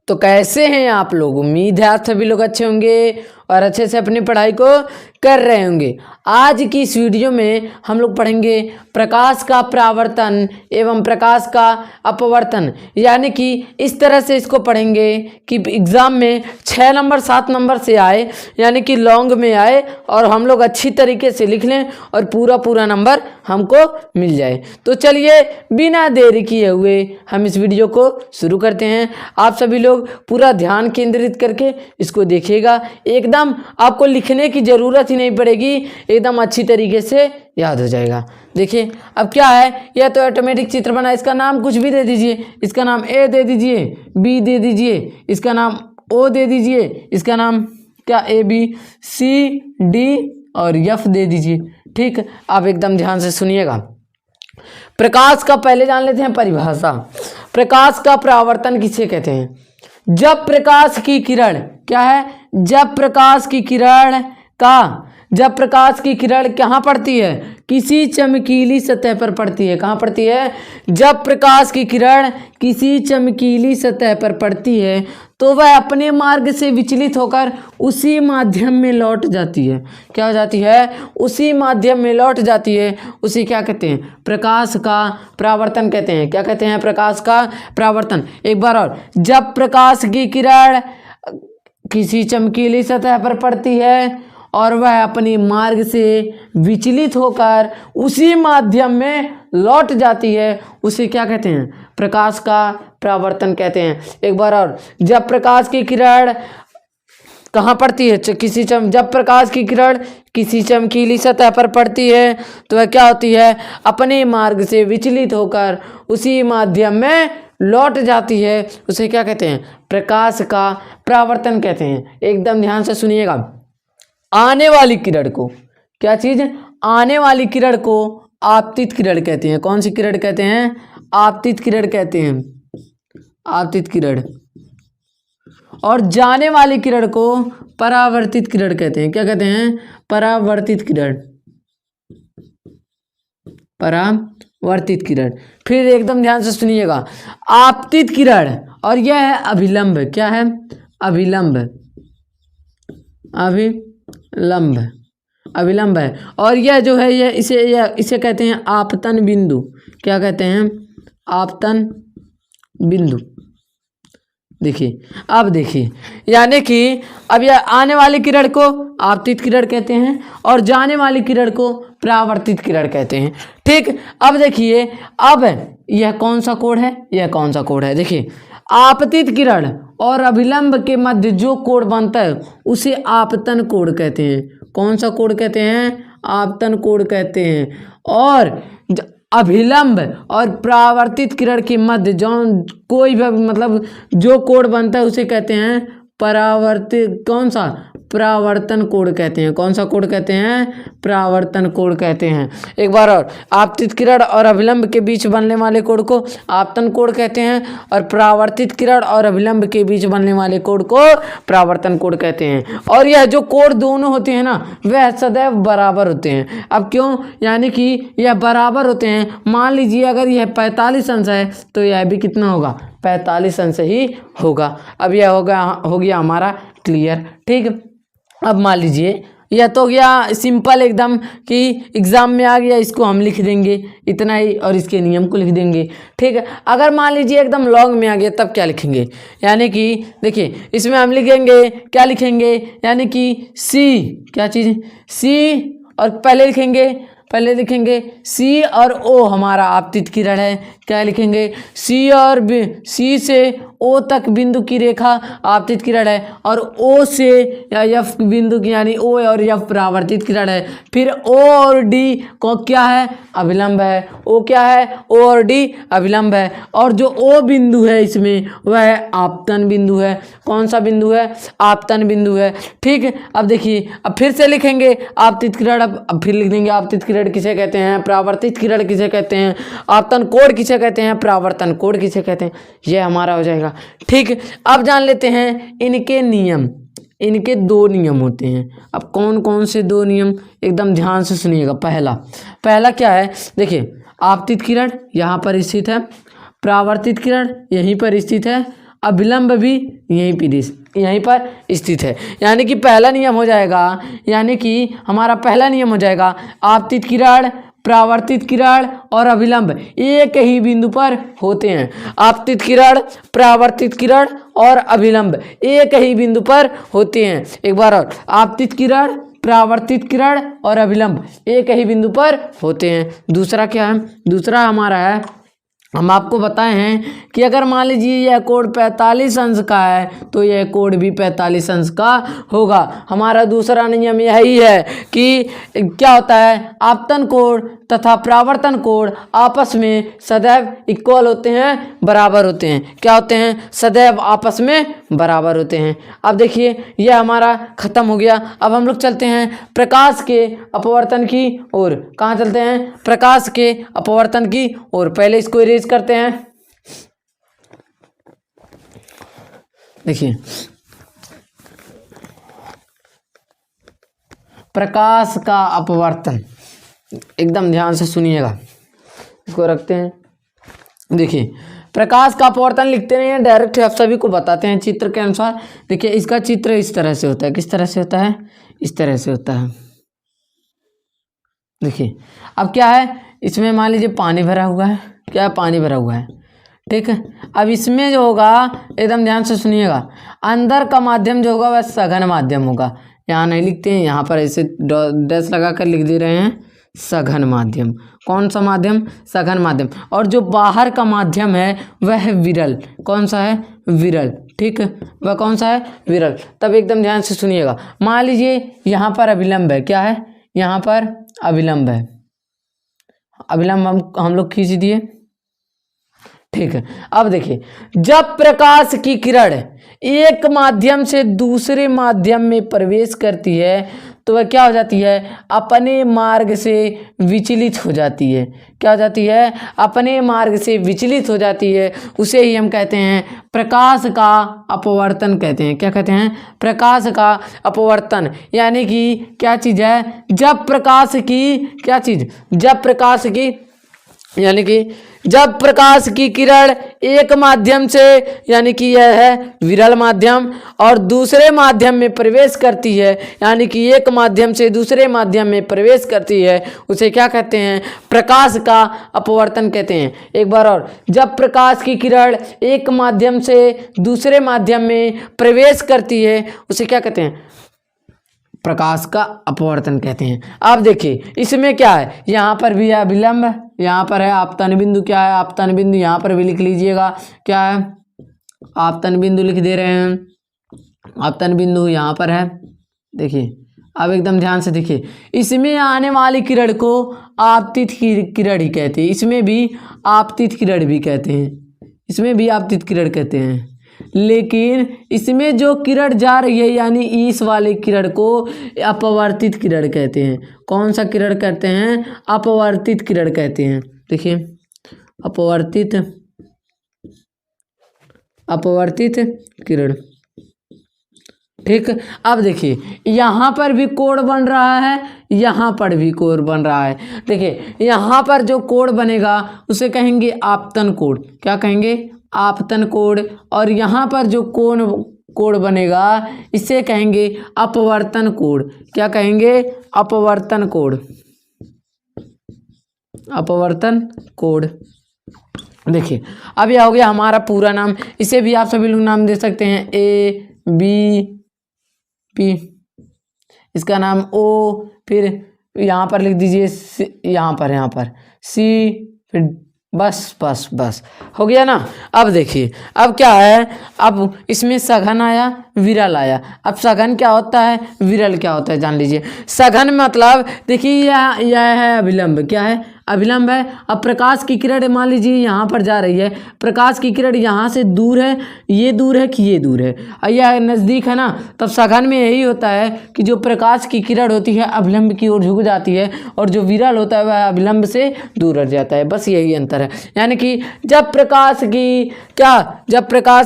तो कैसे हैं आप लोग। उम्मीद है आप सभी लोग अच्छे होंगे और अच्छे से अपनी पढ़ाई को कर रहे होंगे। आज की इस वीडियो में हम लोग पढ़ेंगे प्रकाश का परावर्तन एवं प्रकाश का अपवर्तन, यानी कि इस तरह से इसको पढ़ेंगे कि एग्ज़ाम में 6 नंबर 7 नंबर से आए, यानी कि लॉन्ग में आए और हम लोग अच्छी तरीके से लिख लें और पूरा नंबर हमको मिल जाए। तो चलिए बिना देरी किए हुए हम इस वीडियो को शुरू करते हैं। आप सभी लोग पूरा ध्यान केंद्रित करके इसको देखिएगा, एकदम आपको लिखने की ज़रूरत ही नहीं पड़ेगी, एकदम अच्छी तरीके से याद हो जाएगा। देखिए अब क्या है, यह तो ऑटोमेटिक चित्र बना, इसका नाम कुछ भी दे दीजिए। इसका नाम ए दे दीजिए, बी दे दीजिए, इसका नाम ओ दे दीजिए, इसका नाम क्या ए बी सी डी और एफ दे दीजिए। ठीक, आप एकदम ध्यान से सुनिएगा। प्रकाश का पहले जान लेते हैं परिभाषा। प्रकाश का परावर्तन किसे कहते हैं? जब प्रकाश की किरण क्या है, जब प्रकाश की किरण कहाँ पड़ती है? किसी चमकीली सतह पर पड़ती है। कहाँ पड़ती है? जब प्रकाश की किरण किसी चमकीली सतह पर पड़ती है तो वह अपने मार्ग से विचलित होकर उसी माध्यम में लौट जाती है। क्या हो जाती है? उसी माध्यम में लौट जाती है। उसे क्या कहते हैं? प्रकाश का परावर्तन कहते हैं। क्या कहते हैं? प्रकाश का परावर्तन। एक बार और, जब प्रकाश की किरण किसी चमकीली सतह पर पड़ती है और वह अपने मार्ग से विचलित होकर उसी माध्यम में लौट जाती है, उसे क्या कहते हैं? प्रकाश का परावर्तन कहते हैं। एक बार और, जब प्रकाश की किरण कहाँ पड़ती है? जब प्रकाश की किरण किसी चमकीली सतह पर पड़ती है तो वह क्या होती है? अपने मार्ग से विचलित होकर उसी माध्यम में लौट जाती है। उसे क्या कहते हैं? प्रकाश का परावर्तन कहते हैं। एकदम ध्यान से सुनिएगा। आने वाली किरण को क्या चीज़? आने वाली किरण को आपतित किरण कहते हैं। कौन सी किरण कहते हैं? आपतित किरण कहते हैं। आपतित किरण। और जाने वाली किरण को परावर्तित किरण कहते हैं। क्या कहते हैं? परावर्तित किरण। परावर्तित किरण। फिर एकदम ध्यान से सुनिएगा। आपतित किरण और यह है अभिलंब। क्या है? अभिलंब। अभिलंब है। और यह जो है इसे कहते हैं आपतन बिंदु। क्या कहते हैं? आपतन बिंदु। देखिए, अब देखिए, यानी कि अब यह आने वाली किरण को आपतित किरण कहते हैं और जाने वाली किरण को परावर्तित किरण कहते हैं। ठीक, अब देखिए, अब यह कौन सा कोण है? यह कौन सा कोण है? देखिए, आपतित किरण और अभिलंब के मध्य जो कोण बनता है उसे आपतन कोण कहते हैं। कौन सा कोण कहते हैं? आपतन कोण कहते हैं। और अभिलंब और परावर्तित किरण के मध्य जो कोई भी मतलब जो कोण बनता है उसे कहते हैं परावर्तित। कौन सा? परावर्तन कोण कहते हैं। कौन सा कोण कहते हैं? परावर्तन कोण कहते हैं। एक बार और, आपतित किरण और अभिलंब के बीच बनने वाले कोण को आपतन कोण कहते हैं और परावर्तित किरण और अभिलंब के बीच बनने वाले कोण को परावर्तन कोण कहते हैं। और यह जो कोण दोनों होते हैं ना, वह सदैव बराबर होते हैं। अब क्यों? यानी कि यह बराबर होते हैं। मान लीजिए अगर यह 45 अंश है तो यह भी कितना होगा? 45 अंश ही होगा। अब यह हो गया हमारा क्लियर। ठीक, अब मान लीजिए यह तो गया सिंपल एकदम कि एग्ज़ाम में आ गया, इसको हम लिख देंगे इतना ही और इसके नियम को लिख देंगे। ठीक है, अगर मान लीजिए एकदम लॉन्ग में आ गया तब क्या लिखेंगे? यानी कि देखिए, इसमें हम लिखेंगे क्या लिखेंगे? यानी कि सी, क्या चीज़? सी, और पहले लिखेंगे सी और ओ हमारा आपतित किरण है। क्या लिखेंगे? सी से ओ तक बिंदु की रेखा आपतित किरण है और ओ से या एफ बिंदु की यानी ओ और एफ परावर्तित किरण है। फिर ओ और डी को क्या है? अभिलंब है। ओ क्या है? ओ और डी अभिलंब है। और जो ओ बिंदु है इसमें वह आपतन बिंदु है। कौन सा बिंदु है? आपतन बिंदु है। ठीक है, अब देखिए, अब फिर से लिखेंगे आपतित किरण। अब फिर लिख देंगे आपतित किरण किसे कहते हैं? परावर्तित किरण किसे कहते हैं? आपतन कोण किसे कहते हैं? परावर्तन कोण किसे कहते हैं? यह हमारा हो जाएगा। ठीक, अब जान लेते हैं इनके नियम। इनके 2 नियम होते हैं। अब कौन कौन से 2 नियम? एकदम ध्यान से सुनिएगा। पहला क्या है? देखिए, आपतित किरण यहाँ पर स्थित है, परावर्तित किरण यहीं पर स्थित है, अभिलंब भी यहीं पर स्थित है। यानी कि पहला नियम हो जाएगा, यानी कि हमारा पहला नियम हो जाएगा आपतित किरण, परावर्तित किरण और अभिलंब एक ही बिंदु पर होते हैं। आपतित किरण, परावर्तित किरण और अभिलंब एक ही बिंदु पर होते हैं। एक बार और, आपतित किरण, परावर्तित किरण और अभिलंब एक ही बिंदु पर होते हैं। दूसरा क्या है? दूसरा हमारा है, हम आपको बताए हैं कि अगर मान लीजिए यह कोण 45 अंश का है तो यह कोण भी 45 अंश का होगा। हमारा दूसरा नियम यही है कि क्या होता है, आपतन कोण तथा परावर्तन कोण आपस में सदैव इक्वल होते हैं, बराबर होते हैं। क्या होते हैं? सदैव आपस में बराबर होते हैं। अब देखिए यह हमारा खत्म हो गया। अब हम लोग चलते हैं प्रकाश के अपवर्तन की ओर। कहाँ चलते हैं? प्रकाश के अपवर्तन की ओर। पहले इसको इरेज करते हैं। देखिए प्रकाश का अपवर्तन, एकदम ध्यान से सुनिएगा, इसको रखते हैं। देखिए प्रकाश का अपवर्तन लिखते नहीं है, डायरेक्ट आप सभी को बताते हैं चित्र के अनुसार। देखिए इसका चित्र इस तरह से होता है। किस तरह से होता है? इस तरह से होता है। देखिए अब क्या है, इसमें मान लीजिए पानी भरा हुआ है। क्या है? पानी भरा हुआ है, ठीक है। अब इसमें जो होगा, एकदम ध्यान से सुनिएगा, अंदर का माध्यम जो होगा वह सघन माध्यम होगा। यहाँ नहीं लिखते हैं, यहाँ पर ऐसे डैश लगा कर लिख दे रहे हैं सघन माध्यम। कौन सा माध्यम? सघन माध्यम। और जो बाहर का माध्यम है वह है विरल। कौन सा है? विरल, ठीक है। वह कौन सा है? विरल। तब एकदम ध्यान से सुनिएगा, मान लीजिए यहाँ पर अभिलंब है। क्या है? यहाँ पर अभिलंब है। अभिलंब हम लोग खींच दिए, ठीक है। अब देखिए जब प्रकाश की किरण एक माध्यम से दूसरे माध्यम में प्रवेश करती है तो वह क्या हो जाती है? अपने मार्ग से विचलित हो जाती है। क्या हो जाती है? अपने मार्ग से विचलित हो जाती है। उसे ही हम कहते हैं प्रकाश का अपवर्तन कहते हैं। क्या कहते हैं? प्रकाश का अपवर्तन। यानी कि क्या चीज़ है? जब प्रकाश की क्या चीज़? जब प्रकाश की, यानी कि जब प्रकाश की किरण एक माध्यम से, यानी कि यह है विरल माध्यम, और दूसरे माध्यम में प्रवेश करती है, यानी कि एक माध्यम से दूसरे माध्यम में प्रवेश करती है, उसे क्या कहते हैं? प्रकाश का अपवर्तन कहते हैं। एक बार और, जब प्रकाश की किरण एक माध्यम से दूसरे माध्यम में प्रवेश करती है उसे क्या कहते हैं? प्रकाश का अपवर्तन कहते हैं। अब देखिए इसमें क्या है, यहाँ पर भी है अभिलंब, यहाँ पर है आपतन बिंदु। क्या है? आपतन बिंदु। यहाँ पर भी लिख लीजिएगा, क्या है? आपतन बिंदु लिख दे रहे हैं। आपतन बिंदु यहाँ पर है। देखिए अब एकदम ध्यान से देखिए, इसमें आने वाली किरण को आपतित किरण ही कहते हैं। इसमें भी आपतित किरण भी कहते हैं, इसमें भी आपतित किरण कहते हैं। लेकिन इसमें जो किरण जा रही है, यानी इस वाले किरण को अपवर्तित किरण कहते हैं। कौन सा किरण कहते हैं? अपवर्तित किरण कहते हैं। देखिए अपवर्तित किरण, ठीक। अब देखिए यहाँ पर भी कोण बन रहा है, यहाँ पर भी कोण बन रहा है। देखिए यहाँ पर जो कोण बनेगा उसे कहेंगे आपतन कोण। क्या कहेंगे? आपतन कोण। और यहाँ पर जो कोण बनेगा इसे कहेंगे अपवर्तन कोण। क्या कहेंगे? अपवर्तन कोण। अपवर्तन कोण। देखिए अब यह हो गया हमारा पूरा नाम। इसे भी आप सभी लोग नाम दे सकते हैं, ए बी पी, इसका नाम ओ, फिर यहाँ पर लिख दीजिए यहाँ पर सी, फिर बस हो गया ना। अब देखिए अब क्या है, अब इसमें सघन आया, विरल आया। अब सघन क्या होता है, विरल क्या होता है जान लीजिए। सघन मतलब देखिए यह है अभिलंब। क्या है? अभिलंब है। अब प्रकाश की किरण मान लीजिए यहाँ पर जा रही है, प्रकाश की किरण यहाँ से दूर है, ये दूर है कि ये दूर है, और यह नज़दीक है ना। तब सघन में यही होता है कि जो प्रकाश की किरण होती है अभिलंब की ओर झुक जाती है, और जो विरल होता है वह अभिलंब से दूर हट जाता है। बस यही अंतर है। यानी कि जब प्रकाश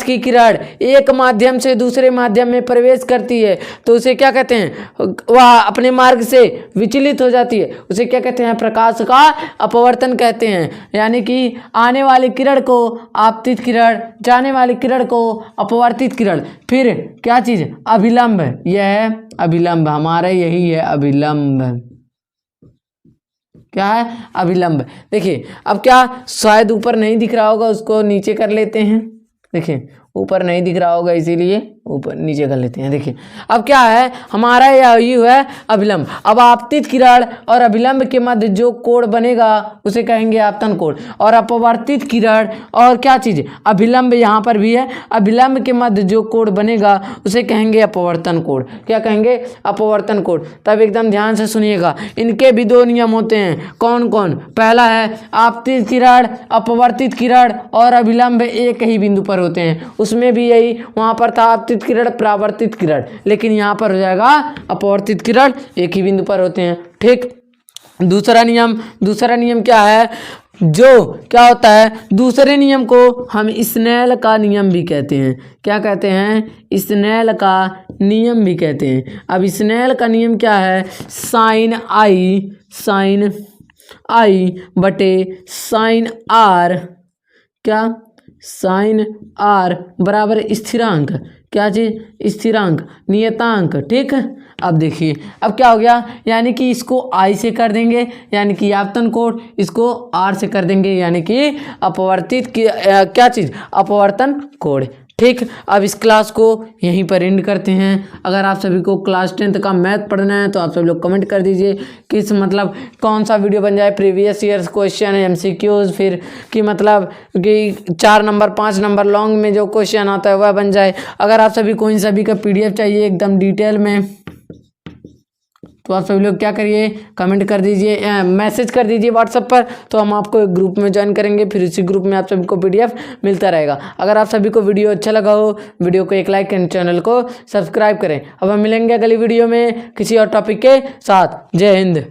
की किरण एक माध्यम से दूसरे माध्यम में प्रवेश करती है तो उसे क्या कहते हैं? वह अपने मार्ग से विचलित हो जाती है, उसे क्या कहते हैं? प्रकाश का अपवर्तन कहते हैं, यानी कि आने वाली किरण को आपतित किरण, जाने वाली किरण को अपवर्तित किरण। फिर क्या चीज़, अभिलंब, यह है अभिलंब, हमारा यही है अभिलंब, क्या है अभिलंब। देखिए अब क्या, शायद ऊपर नहीं दिख रहा होगा, उसको नीचे कर लेते हैं। देखिए ऊपर नहीं दिख रहा होगा, इसीलिए ऊपर नीचे कर लेते हैं। देखिए अब क्या है, हमारा यही है अभिलंब। अब आपतित किरण और अभिलंब के मध्य जो कोण बनेगा उसे कहेंगे आपतन कोण, और अपवर्तित किरण और क्या चीज़, अभिलंब, यहाँ पर भी है, अभिलंब के मध्य जो कोण बनेगा उसे कहेंगे अपवर्तन कोण। क्या कहेंगे, अपवर्तन कोण। तब एकदम ध्यान से सुनिएगा, इनके भी दो नियम होते हैं। कौन कौन, पहला है आपतित किरण, अपवर्तित किरण और अभिलंब एक ही बिंदु पर होते हैं। उसमें भी यही, वहाँ पर था आपतित किरण, परावर्तित किरण, लेकिन यहाँ पर हो जाएगा अपवर्तित किरण, एक ही बिंदु पर होते हैं। ठीक। दूसरा नियम क्या है, जो क्या होता है, दूसरे नियम को हम स्नेल का नियम भी कहते हैं। क्या कहते हैं, स्नेल का नियम भी कहते हैं। अब स्नेल का नियम क्या है, साइन आई बटे साइन आर, क्या, साइन आर बराबर स्थिरांक, क्या चीज, स्थिरांक, नियतांक। ठीक है। अब देखिए अब क्या हो गया, यानी कि इसको आई से कर देंगे यानी कि आपतन कोण, इसको आर से कर देंगे यानी कि अपवर्तित क्या चीज, अपवर्तन कोण। ठीक। अब इस क्लास को यहीं पर एंड करते हैं। अगर आप सभी को क्लास 10th का मैथ पढ़ना है तो आप सभी लोग कमेंट कर दीजिए किस मतलब कौन सा वीडियो बन जाए, प्रीवियस ईयर्स क्वेश्चन, MCQs, फिर कि मतलब कि 4 नंबर 5 नंबर लॉन्ग में जो क्वेश्चन आता है वह बन जाए। अगर आप सभी को इन सभी का PDF चाहिए एकदम डिटेल में तो आप सभी लोग क्या करिए, कमेंट कर दीजिए, मैसेज कर दीजिए व्हाट्सएप पर, तो हम आपको एक ग्रुप में ज्वाइन करेंगे, फिर इसी ग्रुप में आप सभी को PDF मिलता रहेगा। अगर आप सभी को वीडियो अच्छा लगा हो, वीडियो को एक लाइक एंड चैनल को सब्सक्राइब करें। अब हम मिलेंगे अगली वीडियो में किसी और टॉपिक के साथ। जय हिंद।